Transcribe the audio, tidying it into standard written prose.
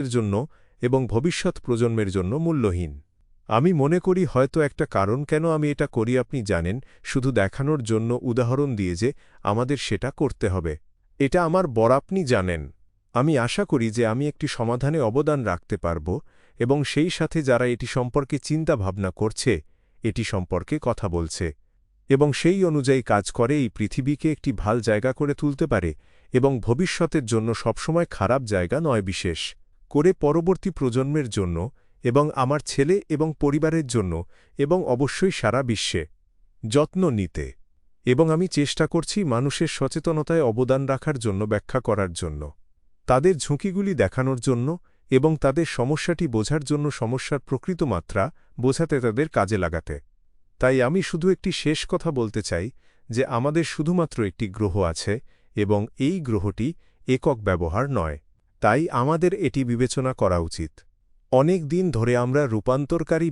জন্য এবং ভবিষ্যৎ প্রজন্মের জন্য মূল্যহীন। আমি মনে করি হয়তো একটা কারণ কেন আমি এটা করি আপনি জানেন, শুধু দেখানোর জন্য উদাহরণ দিয়ে যে আমাদের সেটা করতে হবে। এটা আমার বর, আপনি জানেন। আমি আশা করি যে আমি একটি সমাধানে অবদান রাখতে পারব এবং সেই সাথে যারা এটি সম্পর্কে চিন্তা ভাবনা করছে, এটি সম্পর্কে কথা বলছে এবং সেই অনুযায়ী কাজ করে এই পৃথিবীকে একটি ভাল জায়গা করে তুলতে পারে এবং ভবিষ্যতের জন্য সবসময় খারাপ জায়গা নয়, বিশেষ করে পরবর্তী প্রজন্মের জন্য এবং আমার ছেলে এবং পরিবারের জন্য এবং অবশ্যই সারা বিশ্বে যত্ন নিতে। এবং আমি চেষ্টা করছি মানুষের সচেতনতায় অবদান রাখার জন্য, ব্যাখ্যা করার জন্য, তাদের ঝুঁকিগুলি দেখানোর জন্য এবং তাদের সমস্যাটি বোঝার জন্য, সমস্যার প্রকৃত মাত্রা বোঝাতে, তাদের কাজে লাগাতে। তাই আমি শুধু একটি শেষ কথা বলতে চাই যে আমাদের শুধুমাত্র একটি গ্রহ আছে এবং এই গ্রহটি একক ব্যবহার নয়। তাই আমাদের এটি বিবেচনা করা উচিত। অনেক দিন ধরে আমরা রূপান্তরকারী